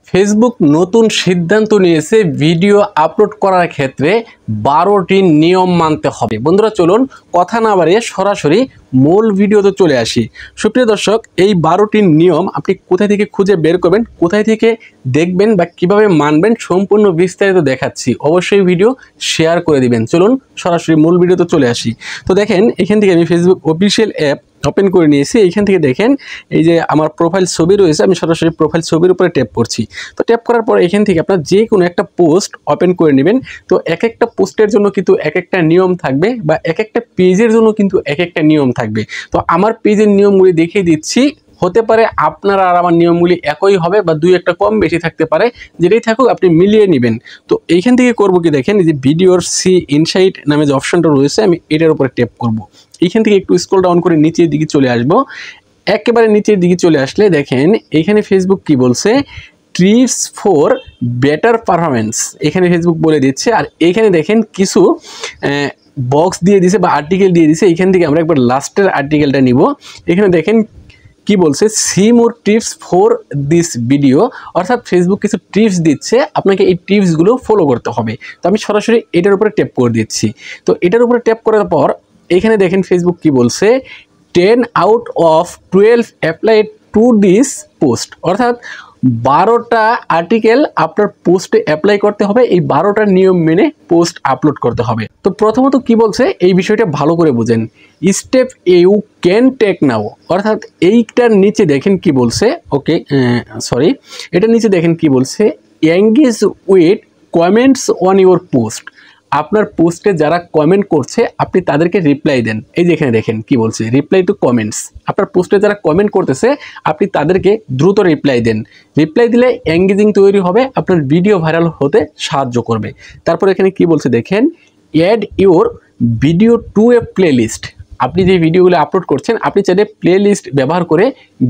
Facebook নতুন সিদ্ধান্ত নিয়েছে ভিডিও আপলোড করার ক্ষেত্রে 12টি নিয়ম মানতে হবে। বন্ধুরা চলুন কথা না বাড়িয়ে সরাসরি মূল ভিডিওতে চলে আসি। সুপ্রিয় দর্শক, এই 12টি নিয়ম আপনি কোথায় থেকে খুঁজে বের করবেন, কোথায় থেকে দেখবেন বা কিভাবে মানবেন সম্পূর্ণ বিস্তারিত দেখাচ্ছি। অবশ্যই ভিডিও শেয়ার করে দিবেন। চলুন সরাসরি মূল ভিডিওতে চলে আসি। তো দেখেন, এখান থেকে আমি ফেসবুক অফিসিয়াল অ্যাপ ওপেন করে নিয়েছি। এইখান থেকে দেখেন এই যে আমার প্রোফাইল ছবি রয়েছে, আমি সরাসরি প্রোফাইল ছবির উপরে ট্যাপ করছি। তো ট্যাপ করার পর এখান থেকে আপনার যে কোনো একটা পোস্ট ওপেন করে নেবেন। তো এক একটা পোস্টের জন্য কিন্তু এক একটা নিয়ম থাকবে বা এক একটা পেজের জন্য কিন্তু এক একটা নিয়ম থাকবে। তো আমার পেজের নিয়মগুলি দেখিয়ে দিচ্ছি। হতে পারে আপনার আর আমার নিয়মগুলি একই হবে বা দুই একটা কম বেশি থাকতে পারে, যেটাই থাকুক আপনি মিলিয়ে নেবেন। তো এইখান থেকে করবো কি, দেখেন এই যে ভিডিওর সি ইনসাইট নামে যে অপশনটা রয়েছে, আমি এটার উপরে ট্যাপ করব। এইখান থেকে একটু স্ক্রল ডাউন করে নিচের দিকে চলে আসব। একেবারে নিচের দিকে চলে আসলে দেখেন এইখানে ফেসবুক কি বলছে, টিপস ফর বেটার পারফরমেন্স, এখানে ফেসবুক বলে দিচ্ছে। আর এইখানে দেখেন কিছু বক্স দিয়ে দিছে বা আর্টিকেল দিয়ে দিছে। এইখান থেকে আমরা একবার লাস্টের আর্টিকেলটা নিব। এখানে দেখেন কি বলছে, see more tips for this video, অর্থাৎ ফেসবুক কিছু টিপস দিচ্ছে, আপনাকে এই টিপসগুলো ফলো করতে হবে। তো আমি সরাসরি এটার উপরে ট্যাপ করে দিচ্ছি। তো এটার উপরে ট্যাপ করার পর এখানে দেখেন ফেসবুক কি বলছে, 10 out of 12 applied to this post, অর্থাৎ 12টা আর্টিকেল আপনার পোস্টে অ্যাপ্লাই করতে হবে। এই 12টা নিয়ম মেনে পোস্ট আপলোড করতে হবে। তো প্রথমত কি বলছে এই বিষয়টা ভালো করে বুঝেন। স্টেপ ইউ ক্যান টেক নাও, অর্থাৎ এইটার নিচে দেখেন কি বলছে, এটার নিচে দেখেন কি বলছে, engage with comments on your post, আপনার পোস্টে যারা কমেন্ট করছে আপনি তাদেরকে রিপ্লাই দেন। এই যে এখানে দেখেন কি বলছে, রিপ্লাই টু কমেন্টস, আপনার পোস্টে যারা কমেন্ট করতেছে আপনি তাদেরকে দ্রুত রিপ্লাই দেন। রিপ্লাই দিলে এঙ্গেজিং তৈরি হবে, আপনার ভিডিও ভাইরাল হতে সাহায্য করবে। তারপর এখানে কি বলছে দেখেন, add your video to a playlist, আপনি যে ভিডিওগুলো আপলোড করছেন আপনি চাইলে প্লেলিস্ট ব্যবহার করে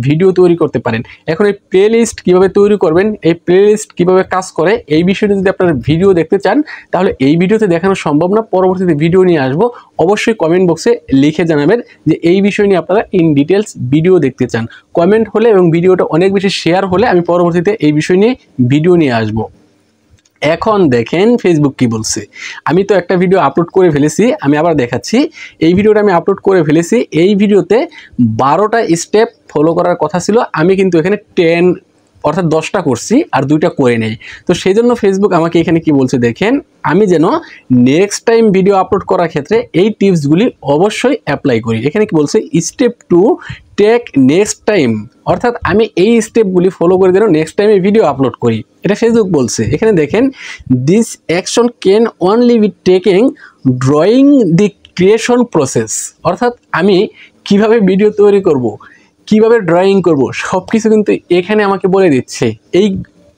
ভিডিও তৈরি করতে পারেন। এখন এই প্লেলিস্ট কীভাবে তৈরি করবেন, এই প্লেলিস্ট কীভাবে কাজ করে, এই বিষয়টা যদি আপনারা ভিডিও দেখতে চান তাহলে এই ভিডিওতে দেখানো সম্ভব না, পরবর্তীতে ভিডিও নিয়ে আসবো। অবশ্যই কমেন্ট বক্সে লিখে জানাবেন যে এই বিষয় নিয়ে আপনারা ইন ডিটেলস ভিডিও দেখতে চান। কমেন্ট হলে এবং ভিডিওটা অনেক বেশি শেয়ার হলে আমি পরবর্তীতে এই বিষয় নিয়ে ভিডিও নিয়ে আসবো। এখন দেখেন ফেসবুক কি বলছে, আমি তো একটা ভিডিও আপলোড করে ফেলেছি, আমি আবার দেখাচ্ছি। এই ভিডিওটা আমি আপলোড করে ফেলেছি। এই ভিডিওতে 12টা স্টেপ ফলো করার কথা ছিল, আমি কিন্তু এখানে 10 অর্থাৎ 10টা করছি আর 2টা করে নেই। তো সেই জন্য ফেসবুক আমাকে এখানে কি বলছে দেখেন, আমি যেন নেক্সট টাইম ভিডিও আপলোড করার ক্ষেত্রে এই টিপসগুলি অবশ্যই অ্যাপ্লাই করি। এখানে কি বলছে, step to take next time, অর্থাৎ আমি এই স্টেপগুলি ফলো করে যেন নেক্সট টাইমে ভিডিও আপলোড করি, এটা ফেসবুক বলছে। এখানে দেখেন, this action can only be taking drawing the creation process, অর্থাৎ আমি কিভাবে ভিডিও তৈরি করব, কিভাবে ড্রয়িং করব, সব কিছু কিন্তু এখানে আমাকে বলে দিচ্ছে। এই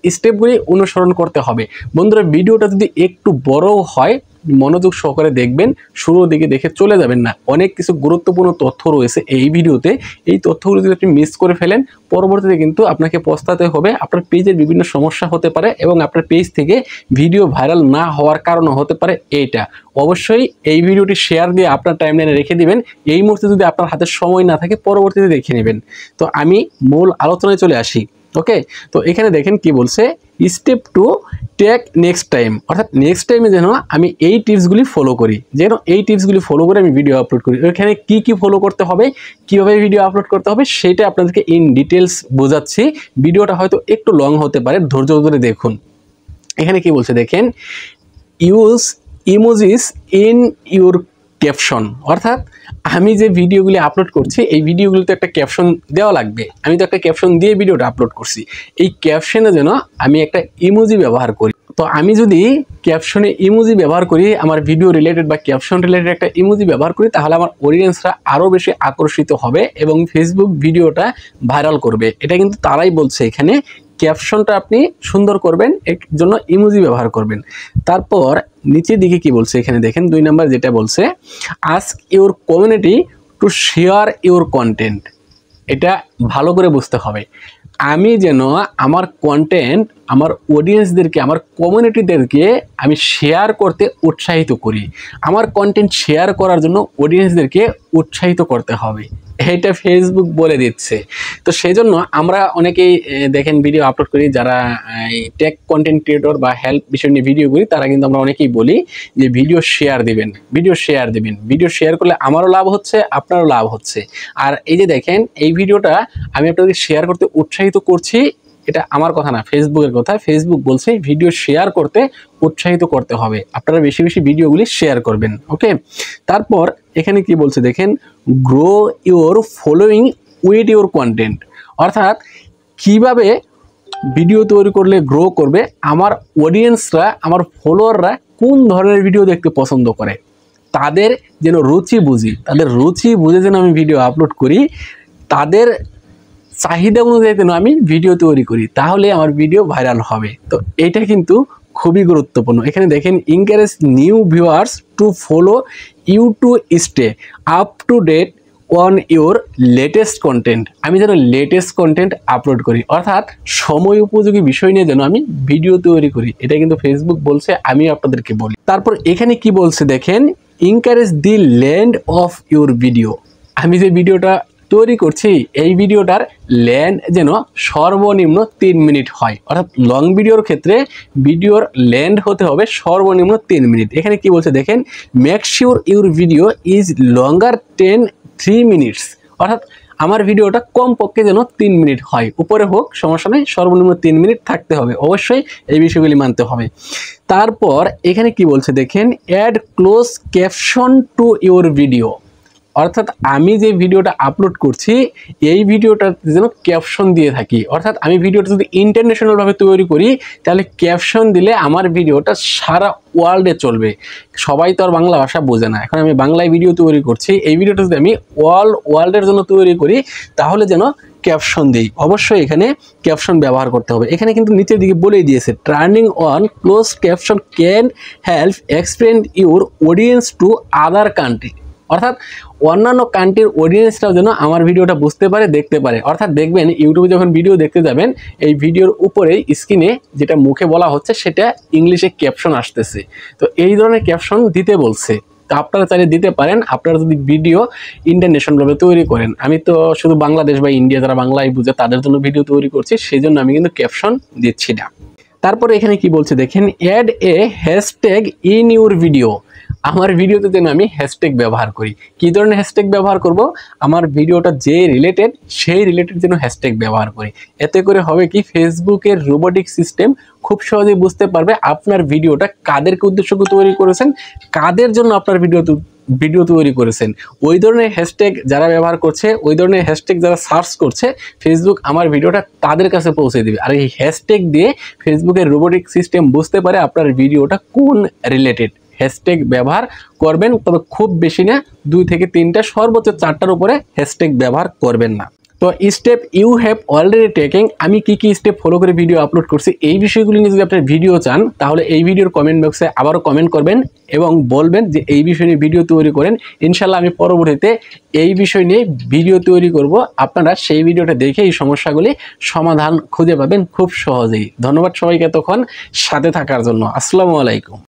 স্টেপগুলি অনুসরণ করতে হবে। বন্ধুরা ভিডিওটা যদি একটু বড় হয় মনোযোগ সহকারে দেখবেন, শুরুর দিকে দেখে চলে যাবেন না। অনেক কিছু গুরুত্বপূর্ণ তথ্য রয়েছে এই ভিডিওতে। এই তথ্যগুলো যদি আপনি মিস করে ফেলেন পরবর্তীতে কিন্তু আপনাকে পস্তাতে হবে। আপনার পেজের বিভিন্ন সমস্যা হতে পারে এবং আপনার পেজ থেকে ভিডিও ভাইরাল না হওয়ার কারণও হতে পারে এইটা। অবশ্যই এই ভিডিওটি শেয়ার দিয়ে আপনার টাইমলাইনে রেখে দিবেন। এই মুহূর্তে যদি আপনার হাতে সময় না থাকে পরবর্তীতে দেখে নেবেন। তো আমি মূল আলোচনায় চলে আসি। ওকে, তো এখানে দেখেন কি বলছে, step to take next time, অর্থাৎ নেক্সট টাইমে যেন আমি এই টিপসগুলি ফলো করি, যেন এই টিপসগুলি ফলো করে আমি ভিডিও আপলোড করি। এখানে কি কি ফলো করতে হবে, কিভাবে ভিডিও আপলোড করতে হবে সেটা আপনাদেরকে ইন ডিটেলস বোঝাচ্ছি। ভিডিওটা হয়তো একটু লং হতে পারে, ধৈর্য ধরে দেখুন। এখানে কি বলছে দেখেন, use emojis in your caption, অর্থাৎ আমি যে ভিডিওগুলি আপলোড করছি এই ভিডিওগুলিতে একটা ক্যাপশন দেওয়া লাগবে। আমি তো একটা ক্যাপশন দিয়ে ভিডিওটা আপলোড করছি, এই ক্যাপশনে যেন আমি একটা ইমোজি ব্যবহার করি। তো আমি যদি ক্যাপশনে ইমোজি ব্যবহার করি, আমার ভিডিও রিলেটেড বা ক্যাপশন রিলেটেড একটা ইমোজি ব্যবহার করি, তাহলে আমার অডিয়েন্সরা আরও বেশি আকর্ষিত হবে এবং ফেসবুক ভিডিওটা ভাইরাল করবে। এটা কিন্তু তারাই বলছে এখানে, ক্যাপশনটা আপনি সুন্দর করবেন, এর জন্য ইমোজি ব্যবহার করবেন। তারপর নিচের দিকে কি বলছে এখানে দেখেন, 2 নাম্বার যেটা বলছে, ask your community to share your content. এটা ভালো করে বুঝতে হবে। আমি যেন আমার কন্টেন্ট আমার অডিয়েন্সদেরকে, আমার কমিউনিটিদেরকে আমি শেয়ার করতে উৎসাহিত করি। আমার কন্টেন্ট শেয়ার করার জন্য অডিয়েন্সদেরকে উৎসাহিত করতে হবে। এইটা ফেসবুক বলে দিচ্ছে। তো সেই জন্য আমরা অনেকেই দেখেন ভিডিও আপলোড করি, যারা টেক কন্টেন্ট ক্রিয়েটর বা হেল্প বিষয় নিয়ে ভিডিও করি, তারা কিন্তু আমরা অনেকেই বলি যে ভিডিও শেয়ার দিবেন, ভিডিও শেয়ার দিবেন। ভিডিও শেয়ার করলে আমারও লাভ হচ্ছে, আপনারও লাভ হচ্ছে। আর এই যে দেখেন এই ভিডিওটা আমি আপনাদেরকে শেয়ার করতে উৎসাহিত করছি, এটা আমার কথা না, ফেসবুকের কথা। ফেসবুক বলছে ভিডিও শেয়ার করতে উৎসাহিত করতে হবে, আপনারা বেশি বেশি ভিডিওগুলি শেয়ার করবেন। ওকে, তারপর এখানে কি বলছে দেখেন, grow your following with your content, অর্থাৎ কিভাবে ভিডিও তৈরি করলে গ্রো করবে, আমার অডিয়েন্সরা, আমার ফলোয়াররা কোন ধরনের ভিডিও দেখতে পছন্দ করে, তাদের যেন রুচি বুঝি, তাদের রুচি বুঝে যেন আমি ভিডিও আপলোড করি, তাদের চাহিদা অনুযায়ী যেন আমি ভিডিও তৈরি করি, তাহলে আমার ভিডিও ভাইরাল হবে। তো এইটা কিন্তু খুবই গুরুত্বপূর্ণ। এখানে দেখেন, encourage new viewers to follow you to stay up to date on your latest content, আমি যেন লেটেস্ট কন্টেন্ট আপলোড করি, অর্থাৎ সময় উপযোগী বিষয় নিয়ে যেন আমি ভিডিও তৈরি করি, এটা কিন্তু ফেসবুক বলছে, আমি আপনাদেরকে বলি। তারপর এখানে কি বলছে দেখেন, encourage the length of your video, আমি যে ভিডিওটা তৈরি করছি এই ভিডিওটার লেন্থ যেন সর্বনিম্ন 3 মিনিট হয়, অর্থাৎ লং ভিডিওর ক্ষেত্রে ভিডিওর লেন্থ হতে হবে সর্বনিম্ন 3 মিনিট। এখানে কি বলছে দেখেন, make sure your video is longer 3 minutes, অর্থাৎ আমার ভিডিওটা কমপক্ষে যেন 3 মিনিট হয়, উপরে হোক সমস্যা নেই, সর্বনিম্ন 3 মিনিট থাকতে হবে, অবশ্যই এই বিষয়গুলি মানতে হবে। তারপর এখানে কি বলছে দেখেন, add close caption to your video, অর্থাৎ আমি যে ভিডিওটা আপলোড করছি এই ভিডিওটাতে যেন ক্যাপশন দিয়ে থাকি, অর্থাৎ আমি ভিডিওটা যদি ইন্টারন্যাশনালভাবে তৈরি করি তাহলে ক্যাপশন দিলে আমার ভিডিওটা সারা ওয়ার্ল্ডে চলবে। সবাই তো আর বাংলা ভাষা বোঝে না, এখন আমি বাংলায় ভিডিও তৈরি করছি, এই ভিডিওটা যদি আমি ওয়ার্ল্ডের জন্য তৈরি করি তাহলে যেন ক্যাপশন দিই, অবশ্যই এখানে ক্যাপশন ব্যবহার করতে হবে। এখানে কিন্তু নিচের দিকে বলেই দিয়েছে, turning on close caption can help explain your audience to other country, অর্থাৎ অন্যান্য কান্ট্রির অডিয়েন্সরাও যেন আমার ভিডিওটা বুঝতে পারে, দেখতে পারে। অর্থাৎ দেখবেন ইউটিউবে যখন ভিডিও দেখতে যাবেন, এই ভিডিওর উপরেই স্ক্রিনে যেটা মুখে বলা হচ্ছে সেটা ইংলিশে ক্যাপশন আসতেছে, তো এই ধরনের ক্যাপশন দিতে বলছে। তো আপনারা চাইলে দিতে পারেন, আপনারা যদি ভিডিও ইন্টারন্যাশনালভাবে তৈরি করেন। আমি তো শুধু বাংলাদেশ বা ইন্ডিয়া যারা বাংলায় বুঝে তাদের জন্য ভিডিও তৈরি করছি, সেই জন্য আমি কিন্তু ক্যাপশন দিচ্ছি না। তারপরে এখানে কি বলছে দেখেন, add a hashtag in your video, আমার ভিডিওতে যেন আমি হ্যাশট্যাগ ব্যবহার করি। কী ধরনের হ্যাশট্যাগ ব্যবহার করব, আমার ভিডিওটা যে রিলেটেড সেই রিলেটেড যেন হ্যাশট্যাগ ব্যবহার করি। এতে করে হবে কি, ফেসবুকের রোবোটিক সিস্টেম খুব সহজেই বুঝতে পারবে আপনার ভিডিওটা কাদেরকে উদ্দেশ্য করে তৈরি করেছেন, কাদের জন্য আপনার ভিডিও তৈরি করেছেন। ওই ধরনের হ্যাশট্যাগ যারা ব্যবহার করছে, ওই ধরনের হ্যাশট্যাগ যারা সার্চ করছে, ফেসবুক আমার ভিডিওটা তাদের কাছে পৌঁছে দেবে। আর এই হ্যাশট্যাগ দিয়ে ফেসবুকের রোবোটিক সিস্টেম বুঝতে পারে আপনার ভিডিওটা কোন রিলেটেড। হ্যাশট্যাগ ব্যবহার করবেন, তবে খুব বেশি না, 2 থেকে 3টা, সর্বোচ্চ 4টার উপরে হ্যাশট্যাগ ব্যবহার করবেন না। তো step you have already taking, আমি কি কি স্টেপ ফলো করে ভিডিও আপলোড করছি, এই বিষয়গুলি নিয়ে যদি আপনার ভিডিও চান তাহলে এই ভিডিওর কমেন্ট বক্সে আবারও কমেন্ট করবেন এবং বলবেন যে এই বিষয় নিয়ে ভিডিও তৈরি করেন। ইনশাল্লাহ আমি পরবর্তীতে এই বিষয় নিয়ে ভিডিও তৈরি করব, আপনারা সেই ভিডিওটা দেখে এই সমস্যাগুলি সমাধান খুঁজে পাবেন খুব সহজেই। ধন্যবাদ সবাইকে এতক্ষণ সাথে থাকার জন্য। আসসালামু আলাইকুম।